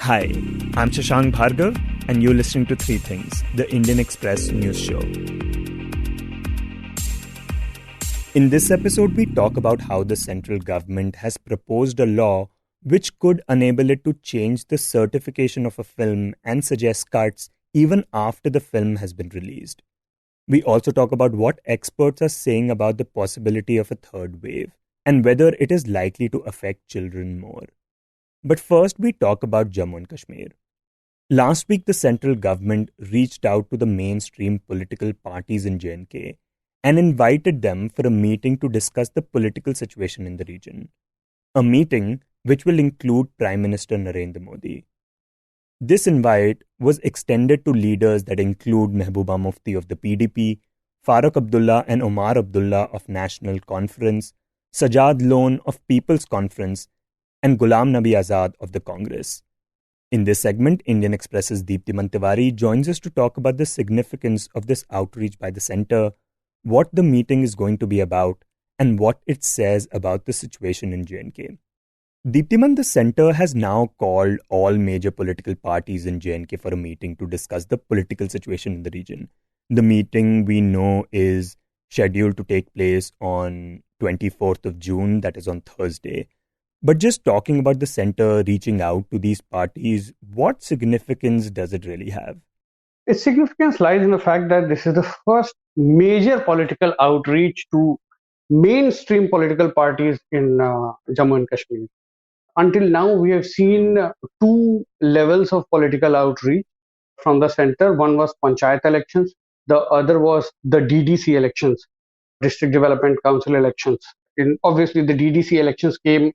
Hi, I'm Shashank Bhargav, and you're listening to Three Things, the Indian Express news show. In this episode, we talk about how the central government has proposed a law which could enable it to change the certification of a film and suggest cuts even after the film has been released. We also talk about what experts are saying about the possibility of a third wave and whether it is likely to affect children more. But first, we talk about Jammu and Kashmir. Last week, the central government reached out to the mainstream political parties in J&K and invited them for a meeting to discuss the political situation in the region. A meeting which will include Prime Minister Narendra Modi. This invite was extended to leaders that include Mehbooba Mufti of the PDP, Farooq Abdullah and Omar Abdullah of National Conference, Sajad Lone of People's Conference, and Ghulam Nabi Azad of the Congress. In this segment, Indian Express's Deeptiman Tiwary joins us to talk about the significance of this outreach by the centre, what the meeting is going to be about, and what it says about the situation in J&K. Deeptiman, the centre has now called all major political parties in J&K for a meeting to discuss the political situation in the region. The meeting, we know, is scheduled to take place on 24th of June, that is on Thursday. But just talking about the centre reaching out to these parties, what significance does it really have? Its significance lies in the fact that this is the first major political outreach to mainstream political parties in Jammu and Kashmir. Until now, we have seen two levels of political outreach from the centre. One was Panchayat elections, the other was the DDC elections, District Development Council elections. Obviously, the DDC elections came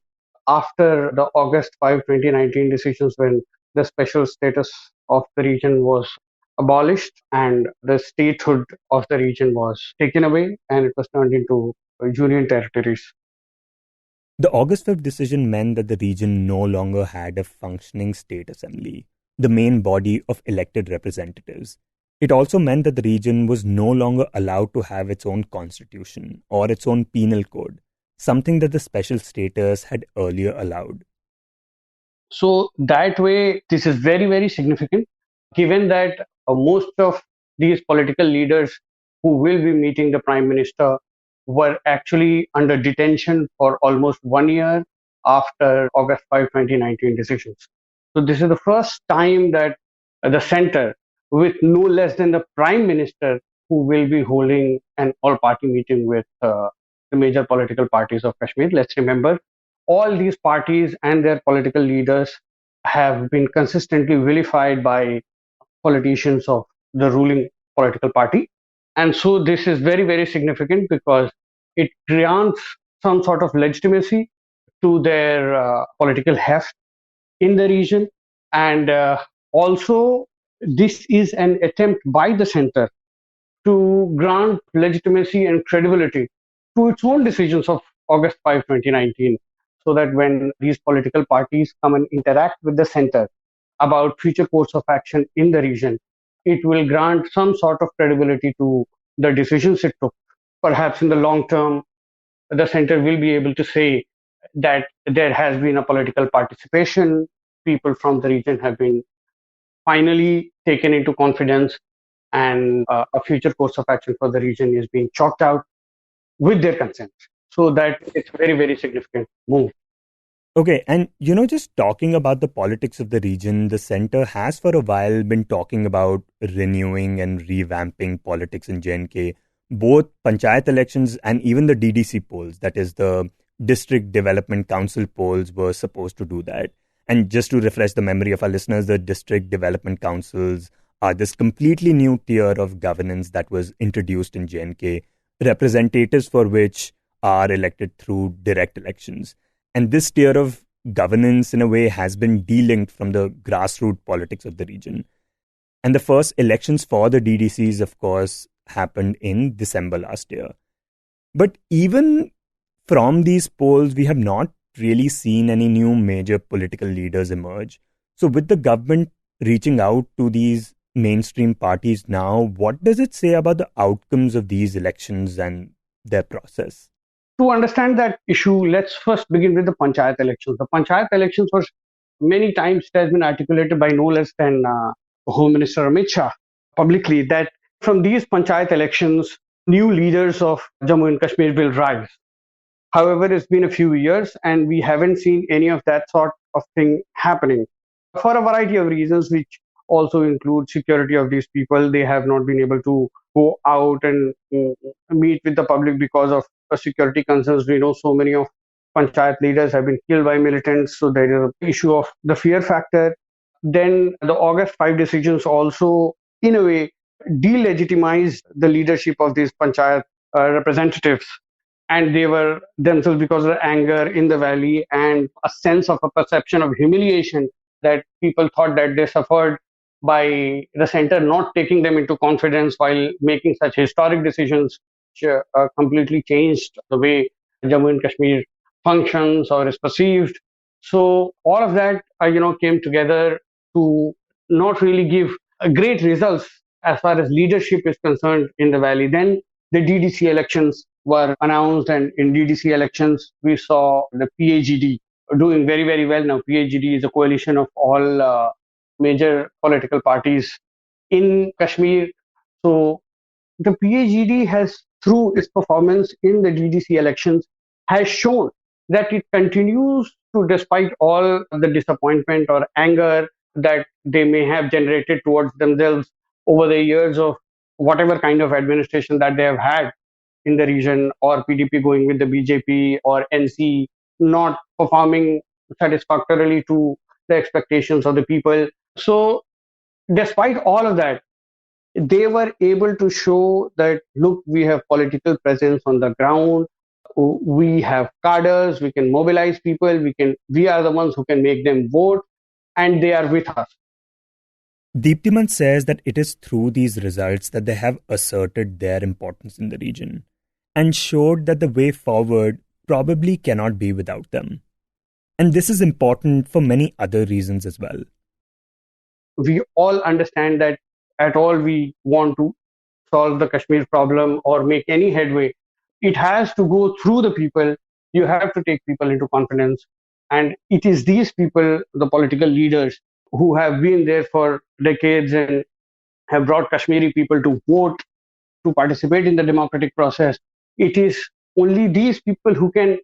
after the August 5, 2019 decisions when the special status of the region was abolished and the statehood of the region was taken away and it was turned into union territories. The August 5th decision meant that the region no longer had a functioning state assembly, the main body of elected representatives. It also meant that the region was no longer allowed to have its own constitution or its own penal code, something that the special status had earlier allowed. So that way, this is very, very significant, given that most of these political leaders who will be meeting the Prime Minister were actually under detention for almost 1 year after August 5, 2019 decisions. So this is the first time that the centre, with no less than the Prime Minister, who will be holding an all-party meeting with the major political parties of Kashmir. Let's remember, all these parties and their political leaders have been consistently vilified by politicians of the ruling political party. And so this is very, very significant because it grants some sort of legitimacy to their political heft in the region. And also, this is an attempt by the centre to grant legitimacy and credibility to its own decisions of August 5, 2019, so that when these political parties come and interact with the centre about future course of action in the region, it will grant some sort of credibility to the decisions it took. Perhaps in the long term, the centre will be able to say that there has been a political participation, people from the region have been finally taken into confidence, and a future course of action for the region is being chalked out with their consent. So that it's a very, very significant move. Okay, and just talking about the politics of the region, the centre has for a while been talking about renewing and revamping politics in J&K. Both Panchayat elections and even the DDC polls, that is the District Development Council polls, were supposed to do that. And just to refresh the memory of our listeners, the District Development Councils are this completely new tier of governance that was introduced in J&K, representatives for which are elected through direct elections. And this tier of governance, in a way, has been delinked from the grassroots politics of the region. And the first elections for the DDCs, of course, happened in December last year. But even from these polls, we have not really seen any new major political leaders emerge. So with the government reaching out to these mainstream parties now, what does it say about the outcomes of these elections and their process? To understand that issue, let's first begin with the Panchayat elections. The Panchayat elections were many times it has been articulated by no less than Home Minister Amit Shah publicly that from these panchayat elections, new leaders of Jammu and Kashmir will rise. However, it's been a few years and we haven't seen any of that sort of thing happening for a variety of reasons, which also include security of these people. They have not been able to go out and meet with the public because of security concerns. We know so many of panchayat leaders have been killed by militants, so there is an issue of the fear factor. Then the August 5 decisions also, in a way, delegitimized the leadership of these panchayat representatives, and they were themselves, because of the anger in the valley and a sense of a perception of humiliation that people thought that they suffered by the center not taking them into confidence while making such historic decisions, which completely changed the way Jammu and Kashmir functions or is perceived. So all of that, came together to not really give great results as far as leadership is concerned in the valley. Then the DDC elections were announced, and in DDC elections, we saw the PAGD doing very, very well. Now, PAGD is a coalition of all major political parties in Kashmir. So, the PAGD has, through its performance in the DDC elections, has shown that it continues to, despite all the disappointment or anger that they may have generated towards themselves over the years of whatever kind of administration that they have had in the region, or PDP going with the BJP, or NC not performing satisfactorily to the expectations of the people. So, despite all of that, they were able to show that, look, we have political presence on the ground, we have cadres, we can mobilize people, we are the ones who can make them vote, and they are with us. Deeptiman says that it is through these results that they have asserted their importance in the region and showed that the way forward probably cannot be without them. And this is important for many other reasons as well. We all understand that at all we want to solve the Kashmir problem or make any headway, it has to go through the people. You have to take people into confidence. And it is these people, the political leaders, who have been there for decades and have brought Kashmiri people to vote, to participate in the democratic process. It is only these people who can,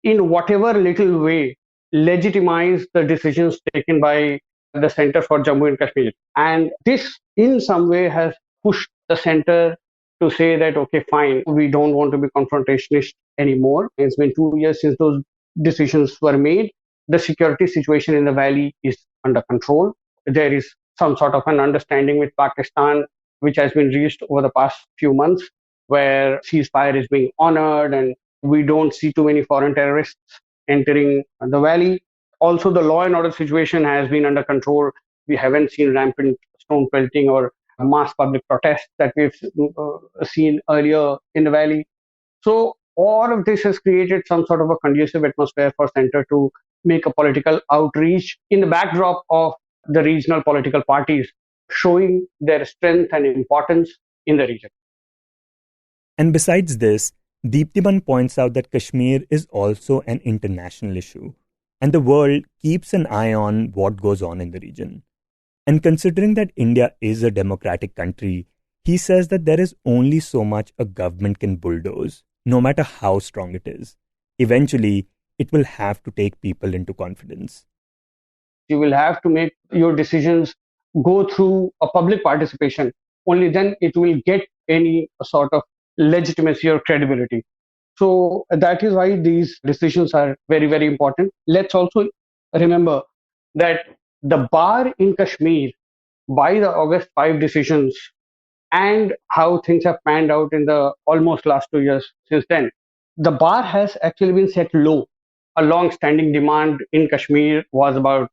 in whatever little way, legitimize the decisions taken by the Center for Jammu and Kashmir. And this, in some way, has pushed the center to say that, okay, fine, we don't want to be confrontationist anymore. It's been 2 years since those decisions were made. The security situation in the valley is under control. There is some sort of an understanding with Pakistan, which has been reached over the past few months, where ceasefire is being honored and we don't see too many foreign terrorists entering the valley. Also, the law and order situation has been under control. We haven't seen rampant stone pelting or mass public protests that we've seen earlier in the valley. So all of this has created some sort of a conducive atmosphere for center to make a political outreach in the backdrop of the regional political parties showing their strength and importance in the region. And besides this, Deeptiman points out that Kashmir is also an international issue, and the world keeps an eye on what goes on in the region. And considering that India is a democratic country, he says that there is only so much a government can bulldoze, no matter how strong it is. Eventually, it will have to take people into confidence. You will have to make your decisions go through a public participation. Only then it will get any sort of legitimacy or credibility. So that is why these decisions are very, very important. Let's also remember that the bar in Kashmir, by the August 5 decisions and how things have panned out in the almost last 2 years since then, the bar has actually been set low. A long-standing demand in Kashmir was about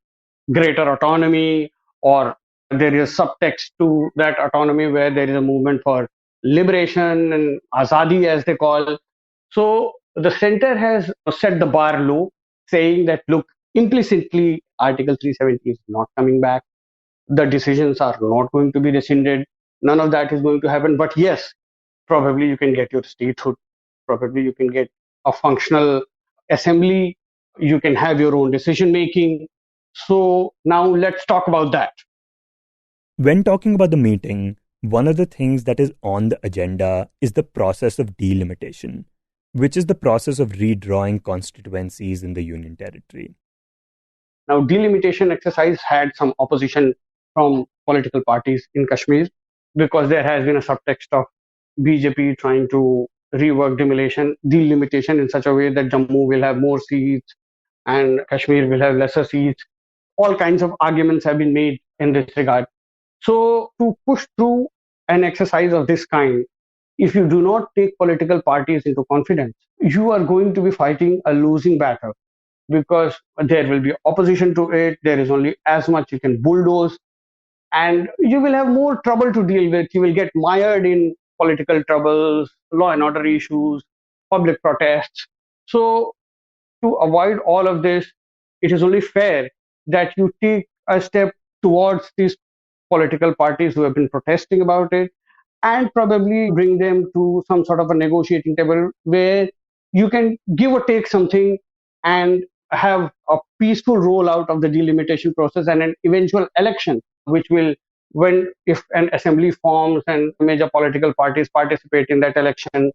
greater autonomy, or there is subtext to that autonomy where there is a movement for liberation and azadi, as they call. So the center has set the bar low, saying that, look, implicitly, Article 370 is not coming back. The decisions are not going to be rescinded. None of that is going to happen. But yes, probably you can get your statehood. Probably you can get a functional assembly. You can have your own decision making. So now let's talk about that. When talking about the meeting, one of the things that is on the agenda is the process of delimitation, which is the process of redrawing constituencies in the Union Territory. Now, delimitation exercise had some opposition from political parties in Kashmir because there has been a subtext of BJP trying to rework delimitation in such a way that Jammu will have more seats and Kashmir will have lesser seats. All kinds of arguments have been made in this regard. So, to push through an exercise of this kind, if you do not take political parties into confidence, you are going to be fighting a losing battle because there will be opposition to it. There is only as much you can bulldoze, and you will have more trouble to deal with. You will get mired in political troubles, law and order issues, public protests. So, to avoid all of this, it is only fair that you take a step towards these political parties who have been protesting about it and probably bring them to some sort of a negotiating table where you can give or take something and have a peaceful rollout of the delimitation process and an eventual election, which will, when if an assembly forms and major political parties participate in that election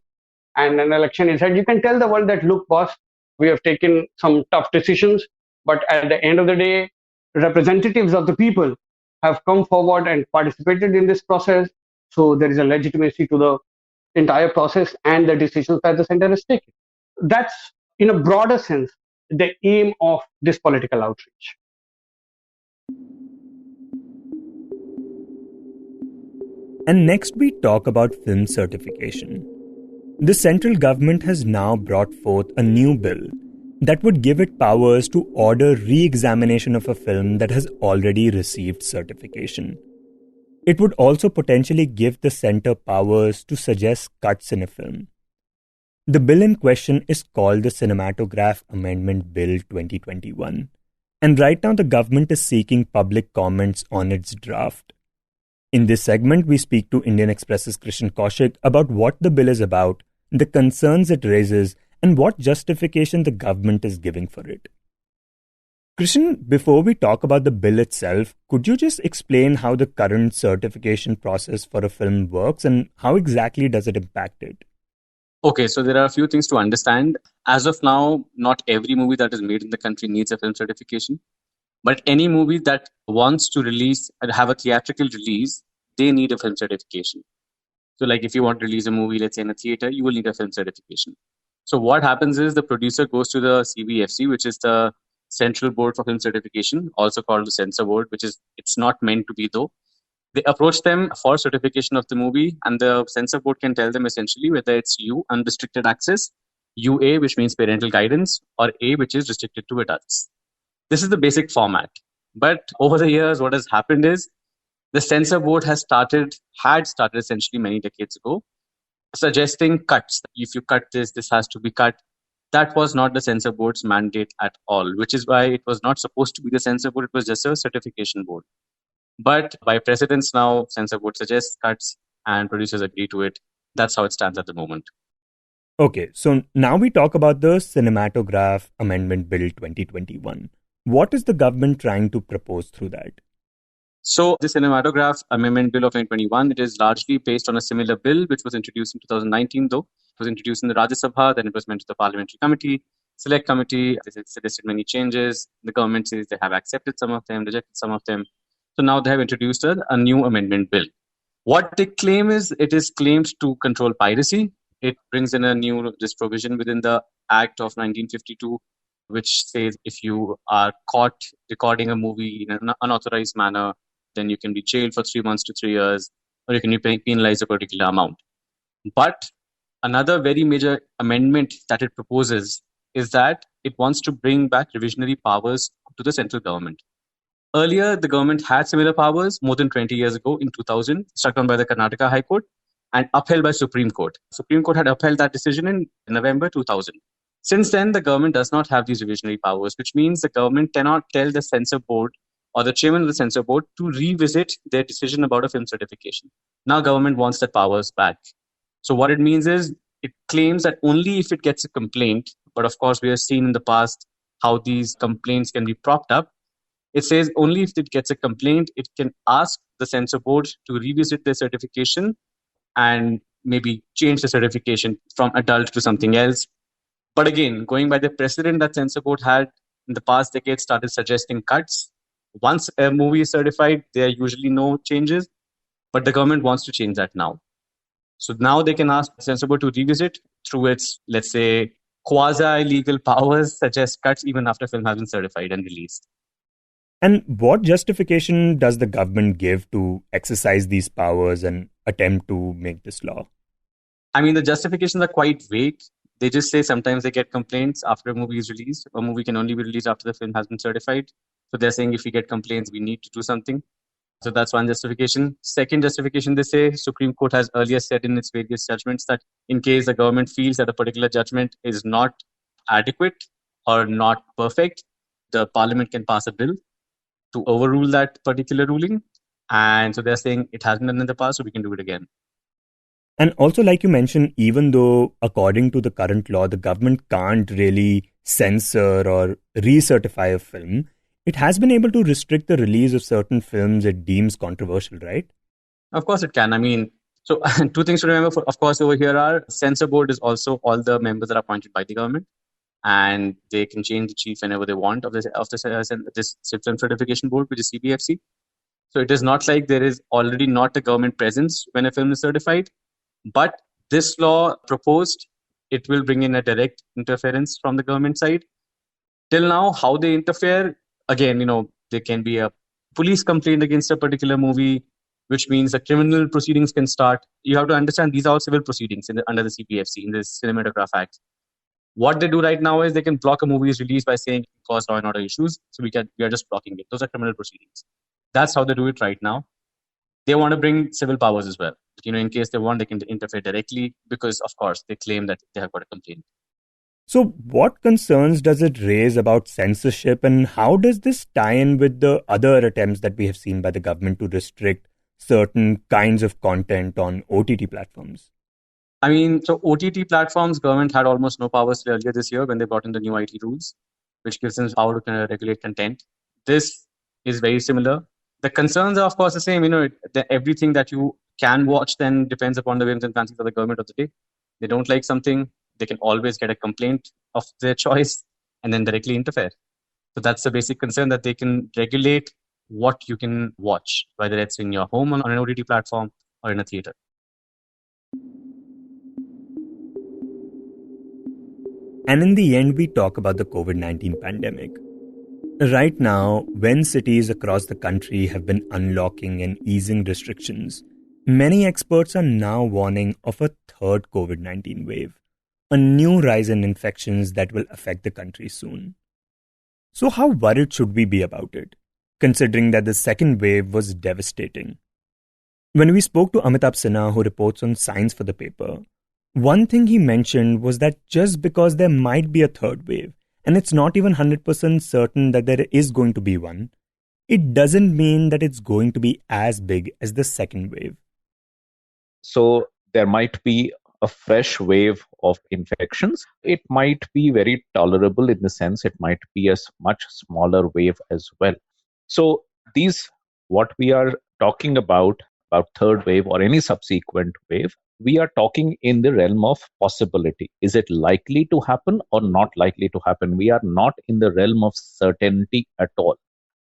and an election is held, you can tell the world that, look, boss, we have taken some tough decisions, but at the end of the day, representatives of the people have come forward and participated in this process. So there is a legitimacy to the entire process and the decisions that the center has taken. That's, in a broader sense, the aim of this political outreach. And next, we talk about film certification. The central government has now brought forth a new bill that would give it powers to order re-examination of a film that has already received certification. It would also potentially give the centre powers to suggest cuts in a film. The bill in question is called the Cinematograph Amendment Bill 2021, and right now the government is seeking public comments on its draft. In this segment, we speak to Indian Express's Krishn Kaushik about what the bill is about, the concerns it raises, and what justification the government is giving for it. Krishn, before we talk about the bill itself, could you just explain how the current certification process for a film works and how exactly does it impact it? Okay, so there are a few things to understand. As of now, not every movie that is made in the country needs a film certification. But any movie that wants to release and have a theatrical release, they need a film certification. So like if you want to release a movie, let's say in a theater, you will need a film certification. So what happens is the producer goes to the CBFC, which is the Central Board for Film Certification, also called the Censor Board, it's not meant to be though. They approach them for certification of the movie, and the Censor Board can tell them essentially whether it's U, unrestricted access, UA, which means parental guidance, or A, which is restricted to adults. This is the basic format. But over the years, what has happened is the Censor Board had started essentially many decades ago, suggesting cuts. If you cut this, this has to be cut. That was not the Censor Board's mandate at all, which is why it was not supposed to be the Censor Board. It was just a certification board. But by precedence now, Censor Board suggests cuts and producers agree to it. That's how it stands at the moment. Okay, so now we talk about the Cinematograph Amendment Bill 2021. What is the government trying to propose through that? So the Cinematograph Amendment Bill of 2021, it is largely based on a similar bill which was introduced in 2019 though. It was introduced in the Rajya Sabha, then it was meant to the Parliamentary Committee, Select Committee. It suggested many changes. The government says they have accepted some of them, rejected some of them. So now they have introduced a new amendment bill. What they claim is it is claimed to control piracy. It brings in this provision within the Act of 1952, which says if you are caught recording a movie in an unauthorized manner, then you can be jailed for 3 months to 3 years, or you can be penalized a particular amount. But another very major amendment that it proposes is that it wants to bring back revisionary powers to the central government. Earlier, the government had similar powers more than 20 years ago in 2000, struck down by the Karnataka High Court and upheld by Supreme Court. Supreme Court had upheld that decision in November 2000. Since then, the government does not have these revisionary powers, which means the government cannot tell the censor board or the chairman of the censor board to revisit their decision about a film certification. Now government wants that powers back. So what it means is it claims that only if it gets a complaint, but of course we have seen in the past how these complaints can be propped up. It says only if it gets a complaint, it can ask the censor board to revisit their certification and maybe change the certification from adult to something else. But again, going by the precedent that censor board had in the past decade, started suggesting cuts. Once a movie is certified, there are usually no changes, but the government wants to change that now. So now they can ask the censor board to revisit through its, let's say, quasi-legal powers, suggest cuts even after film has been certified and released. And what justification does the government give to exercise these powers and attempt to make this law? I mean, the justifications are quite vague. They just say sometimes they get complaints after a movie is released. A movie can only be released after the film has been certified. So they're saying if we get complaints, we need to do something. So that's one justification. Second justification, they say Supreme Court has earlier said in its various judgments that in case the government feels that a particular judgment is not adequate or not perfect, the parliament can pass a bill to overrule that particular ruling. And so they're saying it has been done in the past, so we can do it again. And also, like you mentioned, even though according to the current law, the government can't really censor or recertify a film, it has been able to restrict the release of certain films it deems controversial, right? Of course it can. I mean, so two things to remember, of course, over here are censor board is also all the members that are appointed by the government, and they can change the chief whenever they want of this film certification board, which is CBFC. So it is not like there is already not a government presence when a film is certified, but this law proposed, it will bring in a direct interference from the government side. Till now, how they interfere, again, there can be a police complaint against a particular movie, which means the criminal proceedings can start. You have to understand these are all civil proceedings under the CPFC, in the Cinematograph Act. What they do right now is they can block a movie's release by saying it caused law and order issues. So we are just blocking it. Those are criminal proceedings. That's how they do it right now. They want to bring civil powers as well. In case they want, they can interfere directly because, of course, they claim that they have got a complaint. So what concerns does it raise about censorship, and how does this tie in with the other attempts that we have seen by the government to restrict certain kinds of content on OTT platforms? I mean, so OTT platforms, government had almost no powers earlier this year when they brought in the new IT rules, which gives them power to regulate content. This is very similar. The concerns are, of course, the same. Everything that you can watch then depends upon the whims and fancies of the government of the day. They don't like something, they can always get a complaint of their choice and then directly interfere. So that's the basic concern, that they can regulate what you can watch, whether it's in your home on an OTT platform or in a theater. And in the end, we talk about the COVID-19 pandemic. Right now, when cities across the country have been unlocking and easing restrictions, many experts are now warning of a third COVID-19 wave, a new rise in infections that will affect the country soon. So how worried should we be about it, considering that the second wave was devastating? When we spoke to Amitabh Sinha, who reports on science for the paper, one thing he mentioned was that just because there might be a third wave, and it's not even 100% certain that there is going to be one, it doesn't mean that it's going to be as big as the second wave. So there might be a fresh wave of infections. It might be very tolerable in the sense it might be a much smaller wave as well. So what we are talking about third wave or any subsequent wave, we are talking in the realm of possibility. Is it likely to happen or not likely to happen? We are not in the realm of certainty at all.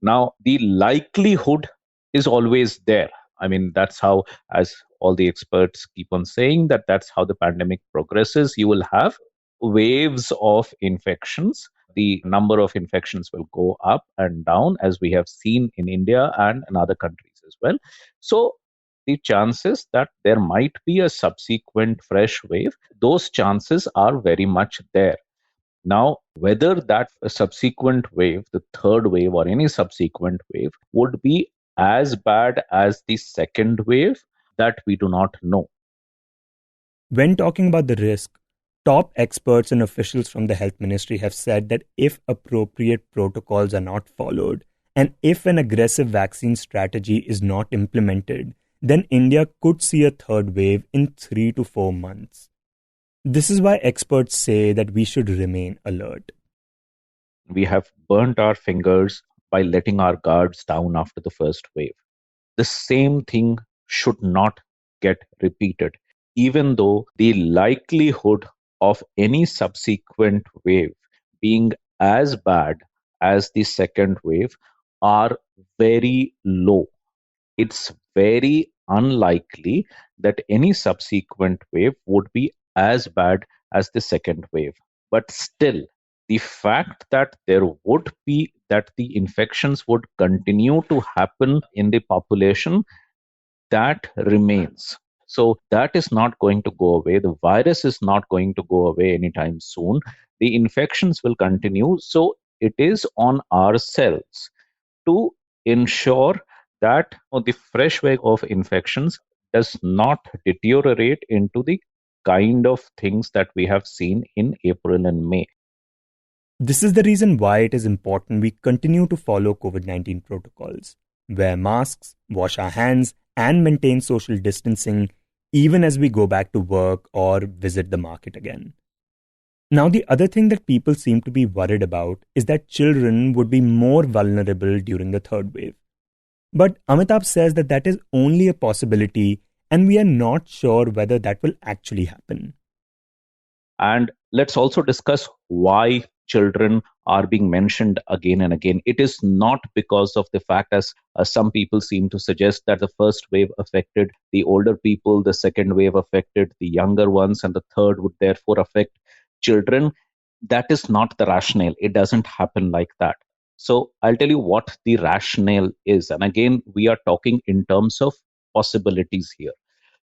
Now, the likelihood is always there. I mean, that's how, as all the experts keep on saying, that's how the pandemic progresses. You will have waves of infections. The number of infections will go up and down, as we have seen in India and in other countries as well. So the chances that there might be a subsequent fresh wave, those chances are very much there. Now, whether that subsequent wave, the third wave or any subsequent wave, would be as bad as the second wave, that we do not know. When talking about the risk, top experts and officials from the health ministry have said that if appropriate protocols are not followed, and if an aggressive vaccine strategy is not implemented, then India could see a third wave in 3 to 4 months. This is why experts say that we should remain alert. We have burnt our fingers by letting our guards down after the first wave. The same thing should not get repeated, even though the likelihood of any subsequent wave being as bad as the second wave are very low. It's very unlikely that any subsequent wave would be as bad as the second wave. But still, the fact that the infections would continue to happen in the population, that remains. So that is not going to go away. The virus is not going to go away anytime soon. The infections will continue. So it is on ourselves to ensure that the fresh wave of infections does not deteriorate into the kind of things that we have seen in April and May. This is the reason why it is important we continue to follow COVID-19 protocols, wear masks, wash our hands, and maintain social distancing even as we go back to work or visit the market again. Now, the other thing that people seem to be worried about is that children would be more vulnerable during the third wave. But Amitabh says that that is only a possibility and we are not sure whether that will actually happen. And let's also discuss why children are being mentioned again and again. It is not because of the fact, as some people seem to suggest, that the first wave affected the older people, the second wave affected the younger ones, and the third would therefore affect children. That is not the rationale. It doesn't happen like that. So I'll tell you what the rationale is. And again, we are talking in terms of possibilities here.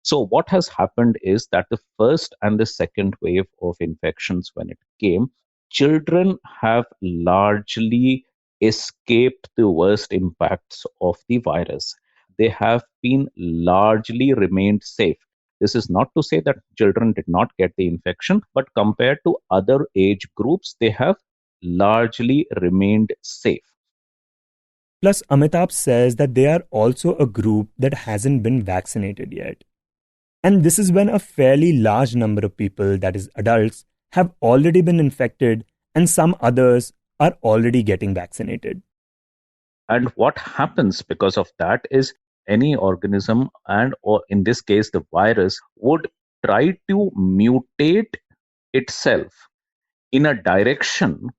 So what has happened is that the first and the second wave of infections, when it came, children have largely escaped the worst impacts of the virus. They have been largely remained safe. This is not to say that children did not get the infection, but compared to other age groups, they have largely remained safe. Plus, Amitabh says that they are also a group that hasn't been vaccinated yet. And this is when a fairly large number of people, that is adults, have already been infected and some others are already getting vaccinated. And what happens because of that is any organism, and or in this case the virus, would try to mutate itself in a direction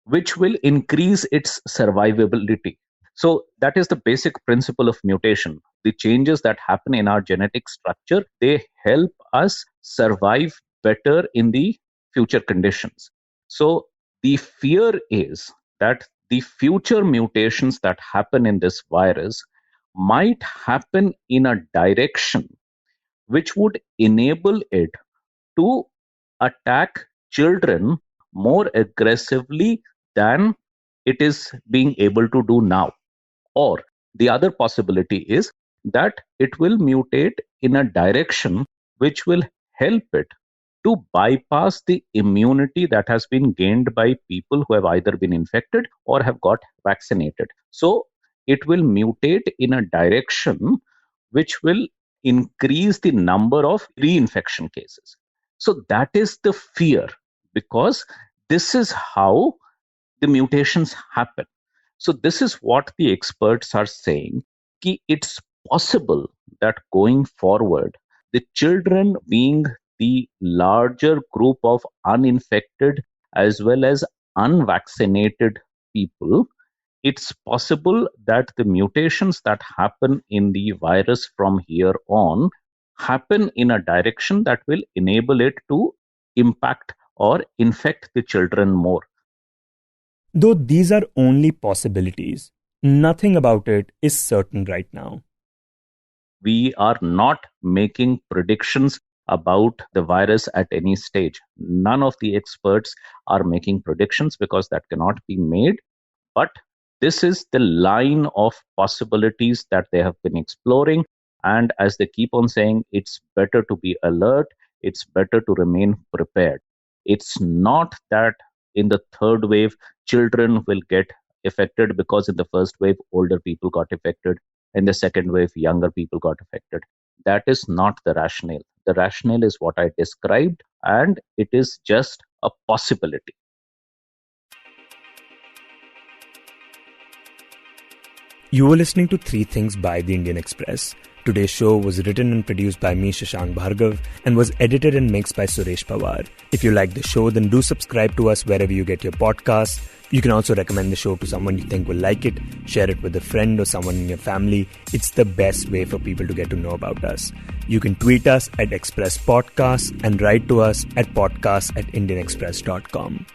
which will increase its survivability. So that is the basic principle of mutation. The changes that happen in our genetic structure, they help us survive better in the future conditions. So the fear is that the future mutations that happen in this virus might happen in a direction which would enable it to attack children more aggressively than it is being able to do now. Or the other possibility is that it will mutate in a direction which will help it to bypass the immunity that has been gained by people who have either been infected or have got vaccinated. So it will mutate in a direction which will increase the number of reinfection cases. So that is the fear, because this is how the mutations happen. So this is what the experts are saying, ki it's possible that going forward, the children being the larger group of uninfected as well as unvaccinated people, it's possible that the mutations that happen in the virus from here on happen in a direction that will enable it to impact or infect the children more. Though these are only possibilities, nothing about it is certain right now. We are not making predictions about the virus at any stage. None of the experts are making predictions because that cannot be made. But this is the line of possibilities that they have been exploring. And as they keep on saying, it's better to be alert. It's better to remain prepared. It's not that in the third wave, children will get affected because in the first wave, older people got affected. In the second wave, younger people got affected. That is not the rationale. The rationale is what I described, and it is just a possibility. You were listening to Three Things by The Indian Express. Today's show was written and produced by me, Shashank Bhargav, and was edited and mixed by Suresh Pawar. If you like the show, then do subscribe to us wherever you get your podcasts. You can also recommend the show to someone you think will like it, share it with a friend or someone in your family. It's the best way for people to get to know about us. You can tweet us at Express Podcasts and write to us at podcasts@indianexpress.com.